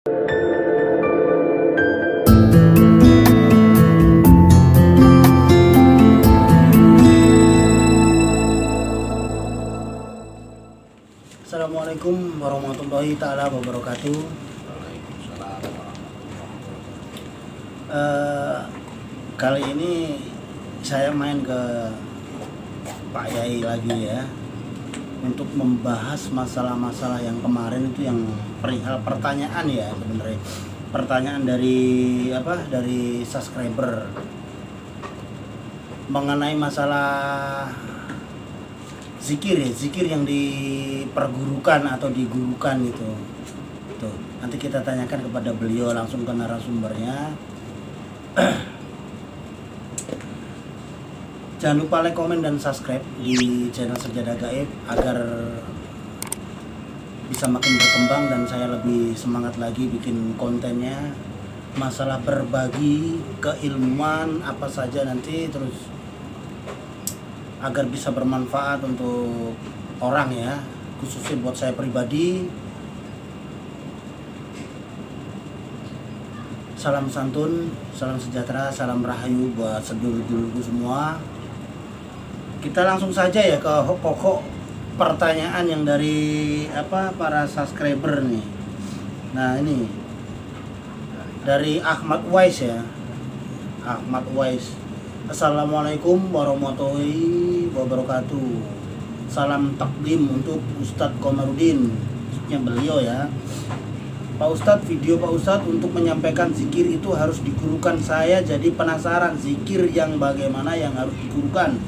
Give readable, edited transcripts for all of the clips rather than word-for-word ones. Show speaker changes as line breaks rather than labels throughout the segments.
Assalamualaikum warahmatullahi ta'ala wabarakatuh. Kali ini saya main ke Pak Yai lagi ya, untuk membahas masalah-masalah yang kemarin itu, yang perihal pertanyaan ya, sebenarnya pertanyaan dari subscriber mengenai masalah zikir yang dipergurukan atau digurukan itu. Tuh, nanti kita tanyakan kepada beliau langsung ke narasumbernya. Jangan lupa like, komen, dan subscribe di channel Sejadah Gaib agar bisa makin berkembang dan saya lebih semangat lagi bikin kontennya. Masalah berbagi keilmuan apa saja nanti, terus agar bisa bermanfaat untuk orang ya, khususnya buat saya pribadi. Salam santun, salam sejahtera, salam rahayu buat sedulur-dulurku semua. Kita langsung saja ya ke pokok pertanyaan yang dari para subscriber nih. Nah, ini dari Ahmad Wais ya. Ahmad Wais. Assalamualaikum warahmatullahi wabarakatuh. Salam takdim untuk Ustadz Komarudin, maksudnya beliau ya. Pak Ustadz, video Pak Ustadz untuk menyampaikan zikir itu harus digurukan. Saya jadi penasaran, zikir yang bagaimana yang harus digurukan?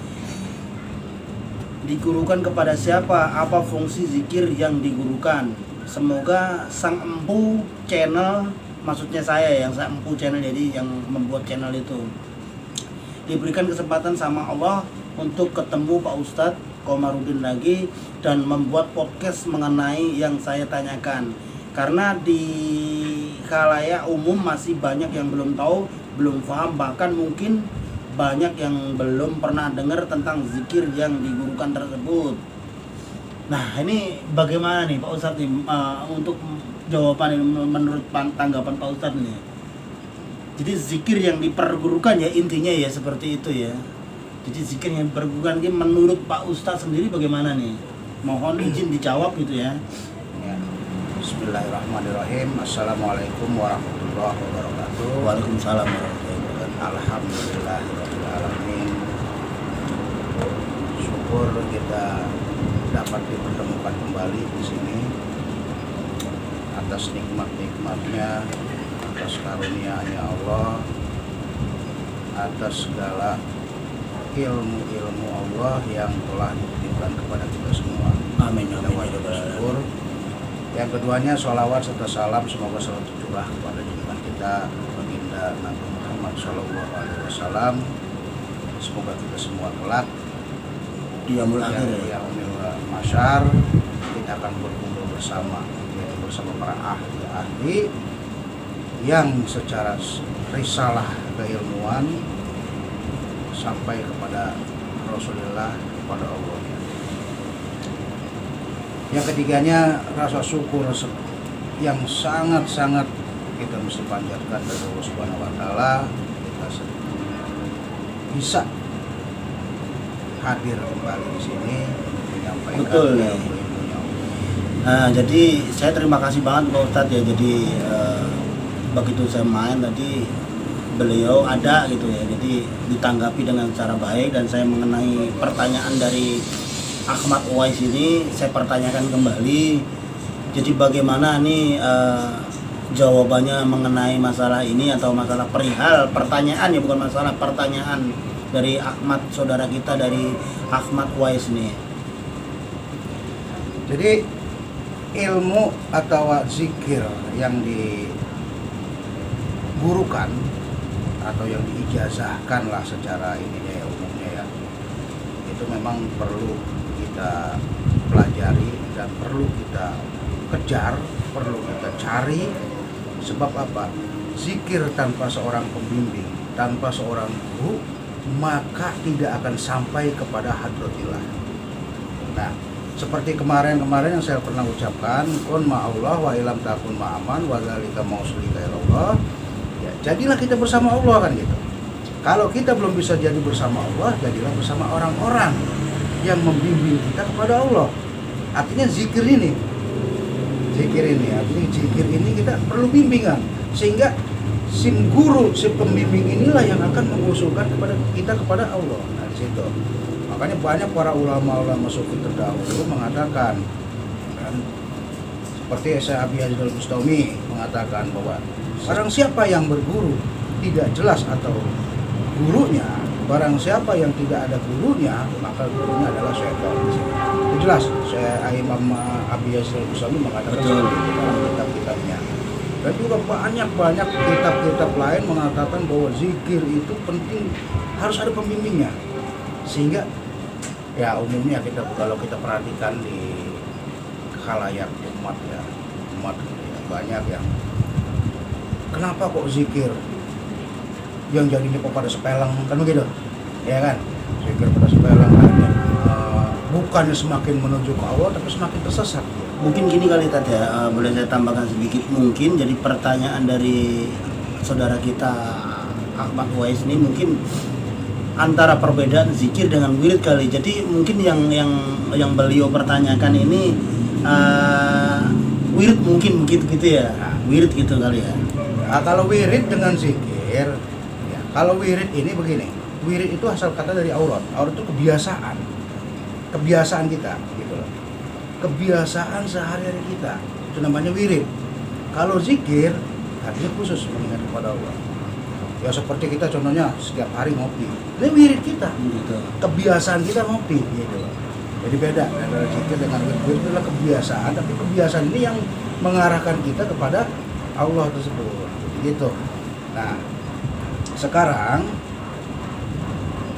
Digurukan kepada siapa? Apa fungsi zikir yang digurukan? Semoga sang empu channel, maksudnya saya yang sang empu channel, jadi yang membuat channel itu, diberikan kesempatan sama Allah untuk ketemu Pak Ustadz Komarudin lagi dan membuat podcast mengenai yang saya tanyakan. Karena di khalayak umum masih banyak yang belum tahu, belum paham, bahkan mungkin banyak yang belum pernah dengar tentang zikir yang digurukan tersebut. Nah, ini bagaimana nih Pak Ustadz nih, untuk jawaban ini menurut tanggapan Pak Ustadz nih? Jadi zikir yang dipergurukan ya, intinya ya seperti itu ya. Jadi zikir yang dipergurukan ini menurut Pak Ustadz sendiri bagaimana nih? Mohon izin dijawab gitu ya.
Bismillahirrahmanirrahim. Assalamualaikum warahmatullahi wabarakatuh.
Waalaikumsalam warahmatullahi wabarakatuh.
Alhamdulillahirabbil alamin. Syukur kita dapat dipertemukan kembali di sini atas nikmat-nikmatnya, atas karunia-Nya Allah, atas segala ilmu-ilmu Allah yang telah dititipkan kepada kita semua.
Amin.
Kita wajib bersyukur. Yang keduanya, sholawat serta salam semoga selalu tercurah kepada junjungan kita baginda Nabi Muhammad SAW. Semoga kita semua kelak
di yaumul akhir,
masyar kita akan berkumpul bersama, yaitu bersama para ahli yang secara risalah keilmuan sampai kepada Rasulullah, kepada Allah. Yang ketiganya, rasa syukur yang sangat-sangat kita mesti panjatkan dari Allah Subhanahu wa taala, kita bisa hadir kembali di sini menyampaikan ilmu-ilmunya.
Nah, jadi saya terima kasih banget Pak Ustadz ya. Jadi begitu saya main tadi, beliau ada gitu ya, jadi ditanggapi dengan cara baik, dan saya mengenai pertanyaan dari Ahmad Wais ini saya pertanyakan kembali. Jadi bagaimana nih jawabannya mengenai masalah ini, atau masalah perihal pertanyaan ya, bukan masalah, pertanyaan dari Ahmad, saudara kita dari Ahmad Wais nih.
Jadi ilmu atau zikir yang digurukan atau yang diijazahkan lah secara ininya ya, umumnya ya, itu memang perlu kita pelajari dan perlu kita kejar, perlu kita cari. Sebab apa? Zikir tanpa seorang pembimbing, tanpa seorang guru, maka tidak akan sampai kepada hadratillah. Nah, seperti kemarin yang saya pernah ucapkan, kun ma'allah wa ilam takun ma'aman wa dzalika mausulika ilallah. Ya, jadilah kita bersama Allah kan gitu. Kalau kita belum bisa jadi bersama Allah, jadilah bersama orang-orang yang membimbing kita kepada Allah. Artinya zikir ini, artinya zikir ini kita perlu bimbingan, sehingga si guru, si pembimbing inilah yang akan mengusulkan kepada kita kepada Allah. Nah, di situ. Makanya banyak para ulama-ulama sufi terdahulu mengatakan, kan, seperti Syekh Abi Yazid Al-Bustami mengatakan bahwa barang siapa yang berguru tidak jelas atau gurunya, barang siapa yang tidak ada gurunya, maka gurunya adalah syaitan. Itu jelas. Saya Imam Abi Yazid Al-Bustami mengatakan seperti itu dalam kitab-kitabnya. Dan juga banyak kitab-kitab lain mengatakan bahwa zikir itu penting, harus ada pembimbingnya. Sehingga ya umumnya kalau kita perhatikan di khalayak umat ya, banyak yang kenapa kok zikir yang jadinya kok pada sepeleng kan begitu ya kan, zikir pada sepeleng akhirnya bukannya semakin menuju ke Allah tapi semakin tersesat.
Mungkin gini kali Tat ya, boleh saya tambahkan sedikit mungkin. Jadi pertanyaan dari saudara kita Ahmad Uwais ini mungkin antara perbedaan zikir dengan wirid kali. Jadi mungkin yang beliau pertanyakan ini wirid mungkin begitu gitu ya. Wirid gitu kali ya.
Nah, kalau wirid dengan zikir ya, kalau wirid ini begini. Wirid itu asal kata dari aurat. Aurat itu kebiasaan kita gitu loh. Kebiasaan sehari-hari kita. Itu namanya wirid. Kalau zikir artinya khusus mengingat kepada Allah. Ya seperti kita contohnya setiap hari ngopi, ini wirid kita, gitu. Kebiasaan kita ngopi, gitu. Jadi beda antara zikir dengan wirid. Wirid adalah kebiasaan, tapi kebiasaan ini yang mengarahkan kita kepada Allah tersebut, gitu. Nah, sekarang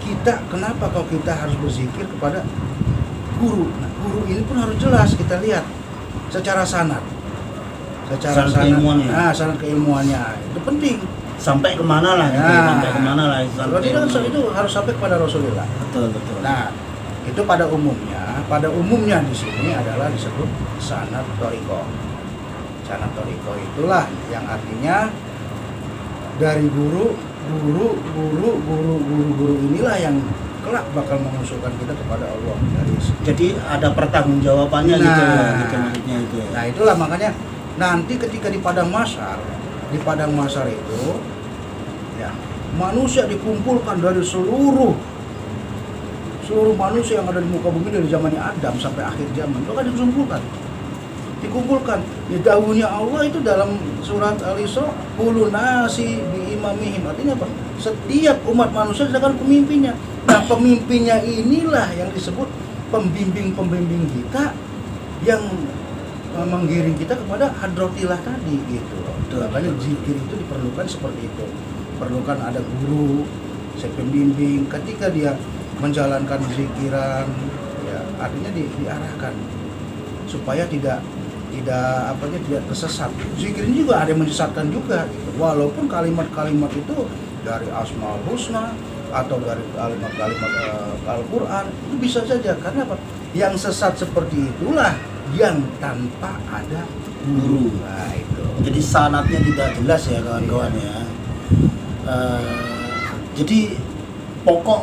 kita kenapa kalau kita harus berzikir kepada guru? Nah, guru ini pun harus jelas kita lihat secara sanad, secara keilmuannya. Nah, sanad keilmuannya itu penting.
Sampai kemana lah gitu ya, sampai kemana lah
itu harus sampai kepada Rasulullah.
Betul.
Nah, itu pada umumnya di sini adalah disebut sanad thariqah. Sanad thariqah itulah yang artinya dari guru inilah yang kelak bakal mengusulkan kita kepada Allah dari sini.
Jadi ada pertanggungjawabannya gitu ya, gitu maksudnya itu ya.
Nah, itulah makanya nanti ketika di padang mahsyar itu ya manusia dikumpulkan dari seluruh manusia yang ada di muka bumi dari zamannya Adam sampai akhir zaman itu kan dikumpulkan ya, dawuhnya Allah itu dalam surat Al-Isra kullu nasi bi imamihim, artinya apa? Setiap umat manusia sedangkan pemimpinnya. Nah, pemimpinnya inilah yang disebut pembimbing kita yang menggiring kita kepada hadratillah tadi gitu. Makanya zikir itu diperlukan seperti itu. Perlukan ada guru, pembimbing. Ketika dia menjalankan zikiran, ya artinya diarahkan supaya tidak tersesat. Zikir ini juga ada yang menyesatkan juga gitu. Walaupun kalimat-kalimat itu dari Asmaul Husna atau dari kalimat-kalimat Al-Qur'an itu bisa saja, karena apa? Yang sesat seperti itulah yang tanpa ada guru. Nah, itu.
Jadi sanadnya tidak jelas ya kawan-kawan ya. Jadi pokok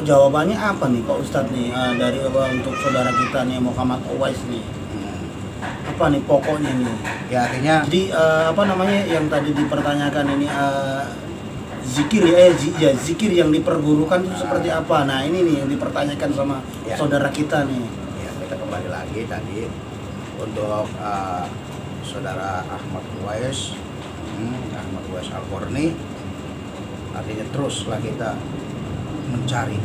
jawabannya apa nih Pak Ustadz nih dari untuk saudara kita nih Muhammad Uwais nih. Apa nih pokoknya nih?
Ya artinya
jadi yang tadi dipertanyakan ini zikir zikir yang dipergurukan itu seperti apa? Nah, ini nih yang dipertanyakan sama saudara kita nih.
Ya, kita kembali lagi tadi untuk saudara Ahmad Uwais Al-Qarni, artinya teruslah kita mencari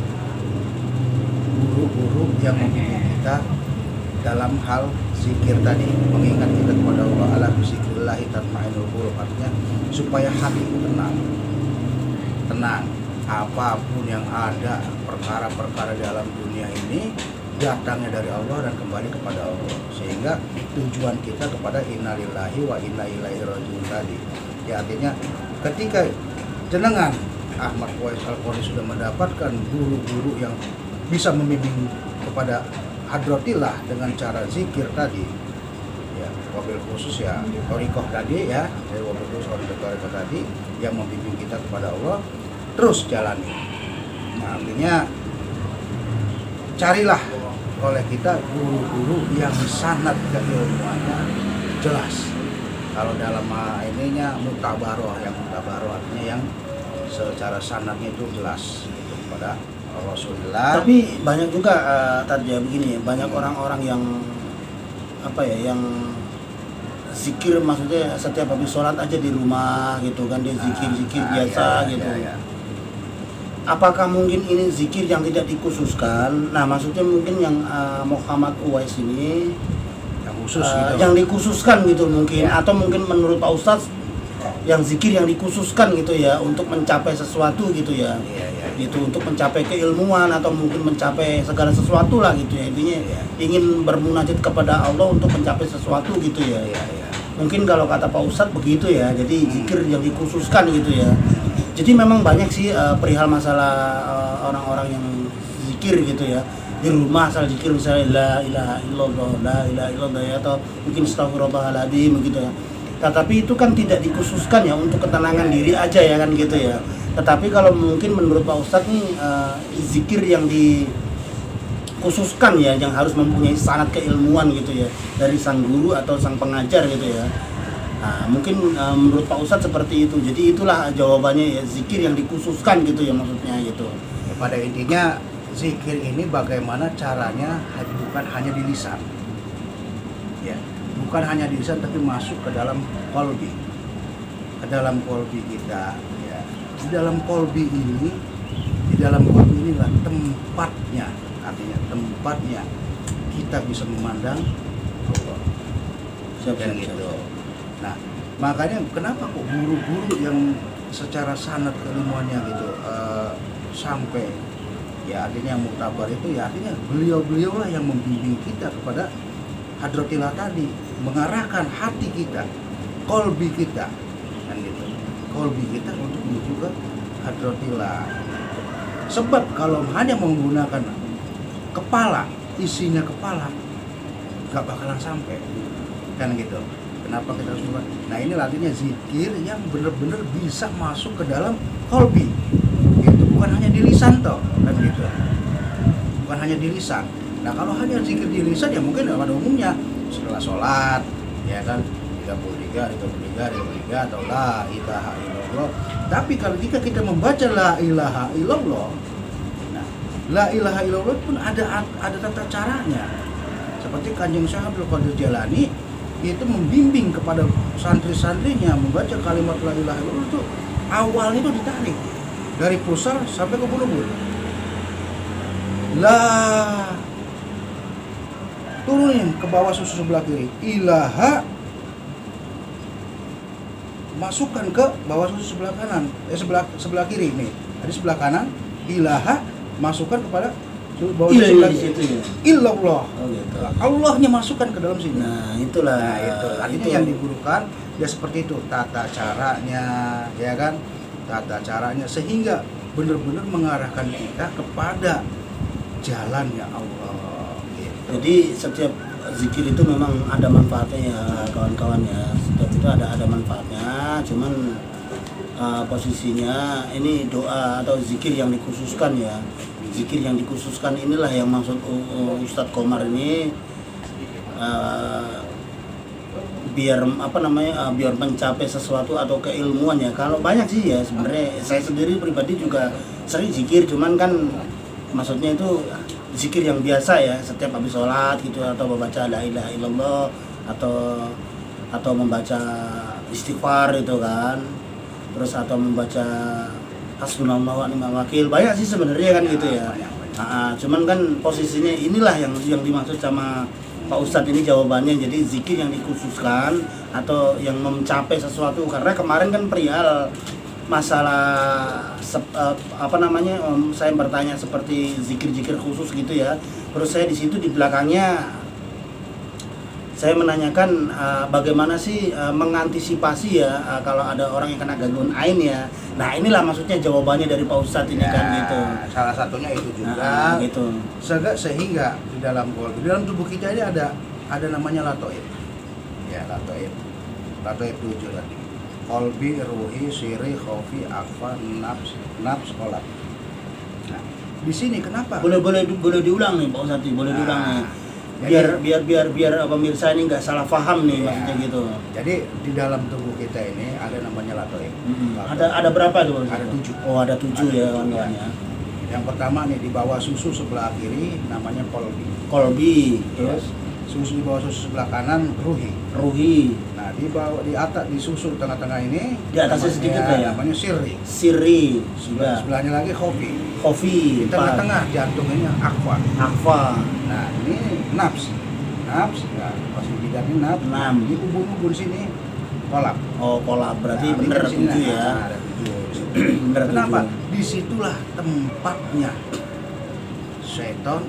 guru-guru yang membimbing kita dalam hal zikir tadi, mengingat kita kepada Allah. Ala bizikrillah tatma'innul qulub, artinya supaya hati itu tenang. Apapun yang ada, perkara-perkara di alam dunia ini datangnya dari Allah dan kembali kepada Allah, sehingga tujuan kita kepada innalillahi wa inna ilaihi raji'un tadi. Ya, artinya ketika jenengan Ahmad Uwais Al-Qarni sudah mendapatkan guru-guru yang bisa membimbing kepada hadratillah dengan cara zikir tadi, ya wabil khusus ya thariqah tadi ya, dari wabil khusus thariqah tadi yang membimbing kita kepada Allah, terus jalani. Nah, artinya carilah oleh kita guru-guru yang sanad keilmuannya jelas. Kalau dalam ininya mutabaroh, yang mutabaroh artinya yang secara sanadnya itu jelas itu kepada Rasulullah.
Tapi banyak juga tadi ya begini, banyak orang-orang yang apa ya, yang zikir, maksudnya setiap habis sholat aja di rumah gitu kan, dia zikir biasa gitu.
Ya.
Apakah mungkin ini zikir yang tidak dikhususkan? Nah, maksudnya mungkin yang Muhammad Uwais ini
Yang khusus gitu.
yang dikhususkan gitu mungkin, atau mungkin menurut Pak Ustadz yang zikir yang dikhususkan gitu ya untuk mencapai sesuatu gitu ya.
Iya.
Gitu, untuk mencapai keilmuan atau mungkin mencapai segala sesuatu lah gitu ya, intinya ingin bermunajat kepada Allah untuk mencapai sesuatu gitu ya.
Iya.
Mungkin kalau kata Pak Ustadz begitu ya, jadi zikir yang dikhususkan gitu ya. Jadi memang banyak sih perihal masalah orang-orang yang zikir gitu ya, di rumah asal zikir misalnya la ilaha illallah, la ilaha illallah ya, atau mungkin astaghfirullahaladzim begitu ya. Tetapi itu kan tidak dikhususkan ya untuk ketenangan diri aja ya kan gitu ya. Tetapi kalau mungkin menurut Pak Ustadz nih zikir yang dikhususkan ya, yang harus mempunyai sanad keilmuan gitu ya dari sang guru atau sang pengajar gitu ya. Nah, mungkin menurut Pak Ustadz seperti itu. Jadi itulah jawabannya ya, zikir yang dikhususkan gitu ya maksudnya gitu.
Ya, pada intinya zikir ini bagaimana caranya bukan hanya di lisan. Ya, bukan hanya di lisan tapi masuk ke dalam qalbi. Ke dalam qalbi kita. Di dalam qalbi inilah tempatnya, artinya tempatnya kita bisa memandang Allah. Dan gitu. Nah, makanya kenapa kok guru-guru yang secara sanad keilmuannya gitu sampai ya artinya muktabar itu ya artinya beliau-beliau lah yang membimbing kita kepada hadratillah tadi, mengarahkan hati kita, qalbi kita, kan gitu. Qalbi kita untuk menuju ke hadratillah. Sebab kalau hanya menggunakan kepala, isinya kepala, gak bakalan sampai, kan gitu. Kenapa kita harus buat? Nah, ini artinya zikir yang benar-benar bisa masuk ke dalam qalbi. Gitu. Bukan hanya di lisan toh, kan gitu. Bukan hanya di lisan. Nah, kalau hanya zikir di lisan ya mungkin pada umumnya setelah sholat, ya kan 33 atau la ilaha illallah. Tapi kalau jika kita membaca la ilaha illallah, nah, la ilaha illallah pun ada tata caranya. Seperti Kanjeng Syekh Abdul Qadir Jailani itu membimbing kepada santri-santrinya membaca kalimat la ilaha illallah itu awalnya itu ditarik dari pusar sampai ke bulu-bulu. La turunin ke bawah susu sebelah kiri. Ilaha masukkan ke bawah susu sebelah kanan, sebelah kiri nih. Jadi sebelah kanan, ilaha masukkan kepada bawah susu sebelah kiri. Illallah.
Oh gitu.
Allahnya masukkan ke dalam sini.
Nah, itulah.
Nah, itu. Artinya yang digurukan ya seperti itu tata caranya, ya kan? Tata caranya sehingga benar-benar mengarahkan kita kepada jalannya Allah. Gitu.
Jadi setiap zikir itu memang ada manfaatnya ya kawan-kawan ya. Setiap itu ada manfaatnya. Cuman posisinya ini doa atau zikir yang dikhususkan ya. Zikir yang dikhususkan inilah yang maksud Ustadz Komar ini biar biar mencapai sesuatu atau keilmuan ya. Kalau banyak sih ya sebenarnya saya sendiri pribadi juga sering zikir, cuman kan maksudnya itu zikir yang biasa ya, setiap habis sholat gitu, atau membaca la ilaha illallah, atau membaca istighfar itu kan, terus atau membaca hasbunallah wa ni'mal wakil. Banyak sih sebenarnya kan gitu ya. Cuman kan posisinya inilah yang dimaksud sama Pak Ustadz ini jawabannya. Jadi zikir yang dikhususkan atau yang mencapai sesuatu, karena kemarin kan perihal masalah saya bertanya seperti zikir-zikir khusus gitu ya. Terus saya di situ di belakangnya saya menanyakan bagaimana sih mengantisipasi ya kalau ada orang yang kena gangguan ain ya. Nah inilah maksudnya jawabannya dari Pak Ustadz ini kan gitu.
Salah satunya itu juga.
Gitu.
Sehingga di dalam tubuh kita ini ada namanya latoib. Ya latoib 7 tadi. Kolbi, ruhi, siri, khofi, akfa, nafs, kolab. Nah, di sini kenapa?
Boleh diulang nih Pak Ustadz, boleh diulang nih. Biar pemirsa ini nggak salah paham nih maksudnya gitu.
Jadi di dalam tubuh kita ini ada namanya latoib.
Ada berapa tuh?
Ada 7.
Oh ada 7 ya kawan-kawannya.
Yang pertama nih di bawah susu sebelah kiri namanya
Kolbi.
Terus susu di bawah susu sebelah kanan ruhi. Nah di atas di susu tengah-tengah ini
di atasnya sedikit lah ya.
Namanya siri. Sebelahnya lagi khofi. Di tengah-tengah jantung ini akfa. Nah ini nafs ya pas di bidang ini nafs. Di ubun-ubun sini kolab.
Oh kolab berarti bener 7 ya.
Ada 7. Bener. Kenapa? Disitulah tempatnya setan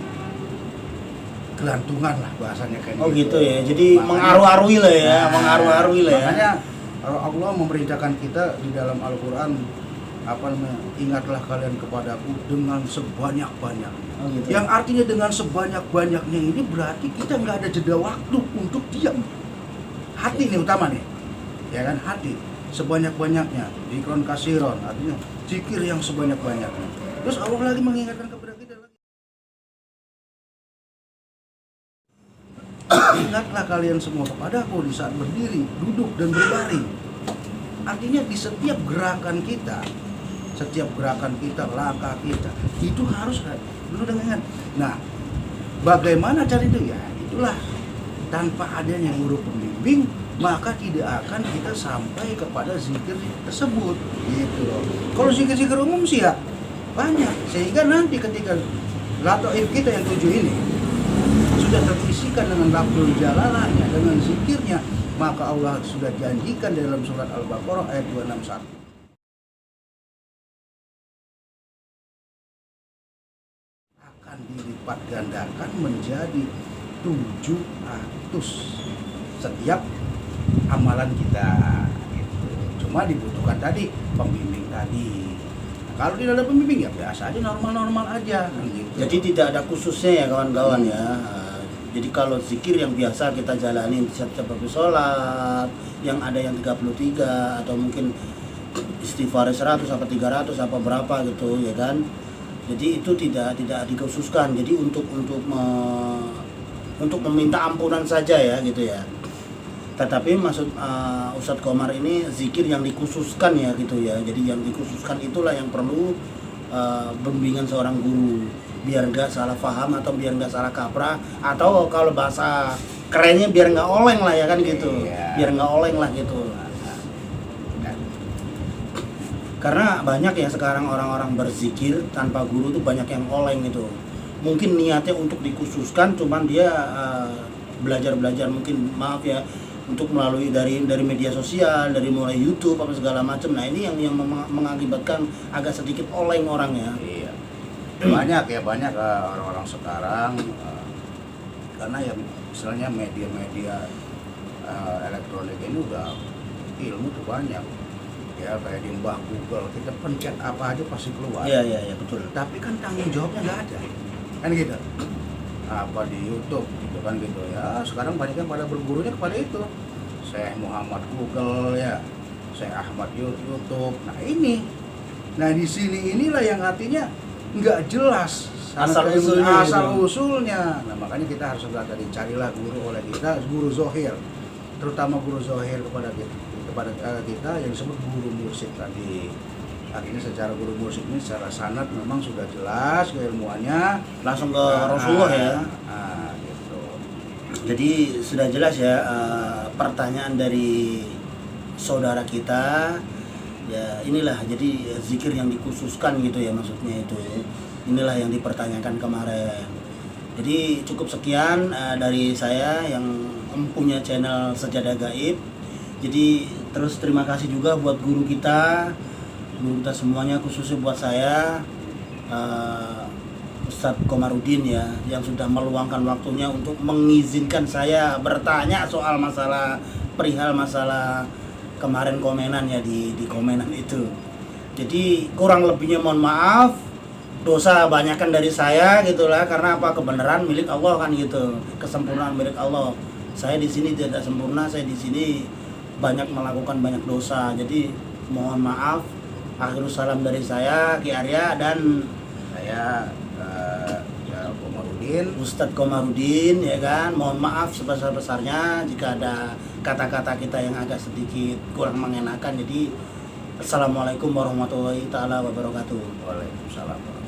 gelantungan lah bahasanya kayak
gitu ya. Jadi mengaruh-arui lah ya,
Makanya Allah memerintahkan kita di dalam Al-Qur'an ingatlah kalian kepadaku dengan sebanyak-banyaknya.
Gitu.
Yang artinya dengan sebanyak-banyaknya ini berarti kita nggak ada jeda waktu untuk diam. Hati nih utama nih. Ya kan hati sebanyak-banyaknya, zikron kasiron, artinya zikir yang sebanyak-banyaknya. Terus Allah lagi mengingatkan kepada kita lagi. Ingatlah kalian semua kepadaku di saat berdiri, duduk dan berbaring. Artinya di setiap gerakan kita, langkah kita, itu harus dulu dengan. Nah, bagaimana cara itu ya? Itulah tanpa adanya guru pembimbing, maka tidak akan kita sampai kepada zikir tersebut. Gitu loh. Kalau zikir-zikir umum sih ya banyak, sehingga nanti ketika latoib kita yang 7 ini sudah terisikan dengan lafzul jalalahnya, dengan zikirnya, maka Allah sudah janjikan dalam surat Al-Baqarah ayat 261 akan dilipat gandakan menjadi 700 setiap amalan kita gitu. Cuma dibutuhkan tadi pembimbing tadi. Kalau tidak ada pembimbing ya biasa aja, normal aja kan gitu.
Jadi tidak ada khususnya ya kawan-kawan ya. Jadi kalau zikir yang biasa kita jalani setiap habis sholat, yang ada yang 33 atau mungkin istighfar 100 apa 300 apa berapa gitu ya kan. Jadi itu tidak dikhususkan. Jadi untuk meminta ampunan saja ya gitu ya. Tetapi maksud Ustadz Komar ini zikir yang dikhususkan ya gitu ya. Jadi yang dikhususkan itulah yang perlu bimbingan seorang guru, biar nggak salah paham atau biar nggak salah kaprah, atau kalau bahasa kerennya biar nggak oleng lah ya kan gitu. Biar nggak oleng lah gitu. Karena banyak ya sekarang orang-orang berzikir tanpa guru tuh banyak yang oleng gitu. Mungkin niatnya untuk dikhususkan, cuman dia belajar mungkin maaf ya untuk melalui dari media sosial, dari mulai YouTube apa segala macam. Nah ini yang mengakibatkan agak sedikit oleng orangnya.
Iya. Banyak orang-orang sekarang karena ya misalnya media-media elektronik ini udah ilmu tuh banyak. Ya kayak di mbah Google, kita pencet apa aja pasti keluar.
Iya betul.
Tapi kan tanggung jawabnya nggak ada, kan gitu. Apa di YouTube gitu kan gitu ya. Sekarang banyak yang pada bergurunya kepada itu. Syekh Muhammad Google ya, Syekh Ahmad YouTube. Nah ini, di sini inilah yang artinya nggak jelas
asal
usulnya. Nah makanya kita harus tadi carilah guru oleh kita, guru zohir, terutama guru zohir kepada kita yang disebut guru mursyid tadi. Akhirnya secara guru mursyid ini secara sanad memang sudah jelas keilmuannya, langsung ke Rasulullah ya. Gitu.
Jadi sudah jelas ya pertanyaan dari saudara kita ya, inilah jadi zikir yang dikhususkan gitu ya, maksudnya itu inilah yang dipertanyakan kemarin. Jadi cukup sekian dari saya yang mempunyai channel Sejadah Gaib. Jadi terus terima kasih juga buat guru kita semuanya, khususnya buat saya Ustadz Komarudin ya, yang sudah meluangkan waktunya untuk mengizinkan saya bertanya soal masalah perihal masalah kemarin komenan ya di komenan itu. Jadi kurang lebihnya mohon maaf, dosa banyakkan dari saya gitulah, karena apa, kebenaran milik Allah kan gitu, kesempurnaan milik Allah. Saya di sini tidak sempurna, saya di sini banyak melakukan banyak dosa. Jadi mohon maaf. Akhirul salam dari saya Ki Arya dan
Saya Komarudin.
Ustadz Komarudin ya kan. Mohon maaf sebesar-besarnya jika ada kata-kata kita yang agak sedikit kurang mengenakan. Jadi assalamualaikum warahmatullahi taala wabarakatuh.
Waalaikumsalam.